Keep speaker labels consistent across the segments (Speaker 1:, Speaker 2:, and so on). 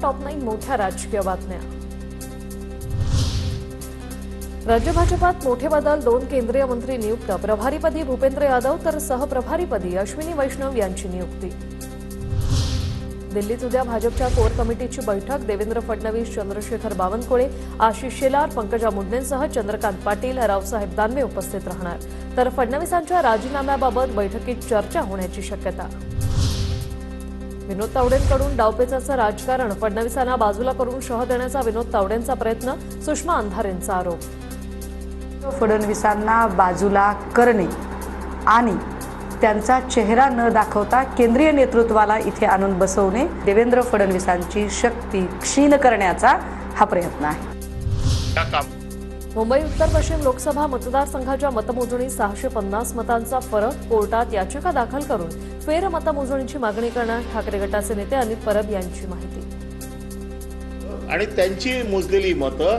Speaker 1: Top 9 मोठ्या राजकीय बातम्या। राज्य भाजपात मोठे बदल, 2 केंद्रीय मंत्री नियुक्त। प्रभारीपदी भूपेंद्र यादव तर सहप्रभारीपदी अश्विनी वैष्णव यांची नियुक्ती। दिल्लीत उद्या भाजपच्या कोर कमिटीची बैठक। देवेंद्र फडणवीस, चंद्रशेखर बावनकुळे, आशिष शेलार, पंकजा मुंडेंसह चंद्रकांत पाटील, रावसाहेब दानवे उपस्थित राहणार। तर फडणवीसांच्या राजीनाम्याबाबत बैठकीत चर्चा होण्याची शक्यता। विनोद तावडेंकडून डावपेचाचं राजकारण, फडणवीसांना बाजूला करून शह देण्याचा विनोद तावडेंचा प्रयत्न, सुषमा अंधारेंचा आरोप।
Speaker 2: फडणवीसांना बाजूला करणे आणि त्यांचा चेहरा न दाखवता केंद्रीय नेतृत्वाला इथे आणून बसवणे, देवेंद्र फडणवीसांची शक्ती क्षीण करण्याचा हा प्रयत्न आहे।
Speaker 1: मुंबई उत्तर पश्चिम लोकसभा मतदारसंघाच्या मतमोजणी 650 मतांचा फरक। कोर्टात याचिका दाखल करून फेर मतमोजणीची मागणी करणार ठाकरे गटाचे नेते अनिल परब यांची माहिती।
Speaker 3: आणि त्यांची मोजलेली मतं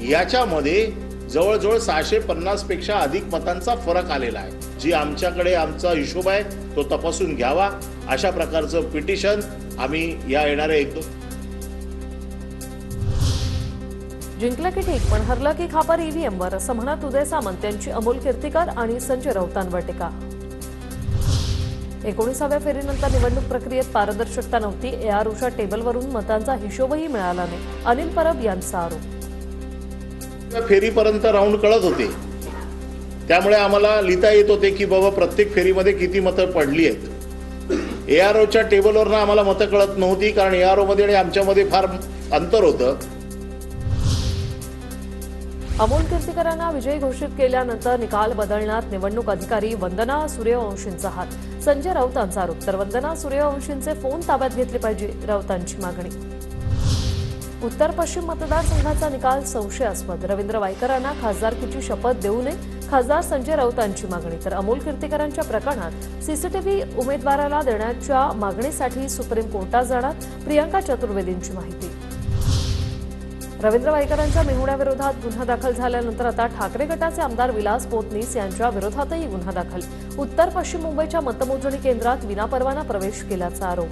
Speaker 3: याच्यामध्ये जवळजवळ 650 पेक्षा अधिक मतांचा फरक आलेला आहे। जी आमच्याकडे आमचा हिशोब आहे तो तपासून घ्यावा, अशा प्रकारचं पिटिशन आम्ही या येणाऱ्या 1-2
Speaker 1: जिंकलं की ठीक पण हरलं की खापर ईव्हीएमवर, असं म्हणत उदय सामंत यांची अमोल कीर्तीकर आणि संजय राऊतांवर टीका। 19व्या फेरीनंतर निवडणूक प्रक्रियेत पारदर्शकता नव्हती। एआरओच्या टेबलवरून मतांचा हिशोबही मिळाला नाही, अनिल परब यांचा आरोप।
Speaker 3: फेरीपर्यंत राऊंड कळत होते, त्यामुळे आम्हाला लिहिता येत होते की बाबा प्रत्येक फेरीमध्ये किती मतं पडली आहेत। एआरओच्या टेबलवरनं आम्हाला मतं कळत नव्हती, कारण एआरओ मध्ये आणि आमच्यामध्ये फार अंतर होतं।
Speaker 1: अमोल कीर्तीकरांना विजयी घोषित केल्यानंतर निकाल बदलण्यात निवडणूक अधिकारी वंदना सूर्यवंशींचा हात, संजय राऊतांचा आरोप। तर वंदना सूर्यवंशींचे फोन ताब्यात घेतले पाहिजे, राऊतांची मागणी। उत्तर पश्चिम मतदारसंघाचा निकाल संशयास्पद, रवींद्र वायकरांना खासदारकीची शपथ देऊ नये, खासदार संजय राऊतांची मागणी। तर अमोल कीर्तीकरांच्या प्रकरणात सीसीटीव्ही उमेदवाराला देण्याच्या मागणीसाठी सुप्रीम कोर्टात जाणार, प्रियंका चतुर्वेदींची माहिती। रवींद्र वायकरांच्या मेहुण्याविरोधात गुन्हा दाखल झाल्यानंतर आता ठाकरे गटाचे आमदार विलास पोतनीस यांच्या विरोधातही गुन्हा दाखल। उत्तर पश्चिम मुंबईच्या मतमोजणी केंद्रात विनापरवाना प्रवेश केल्याचा आरोप।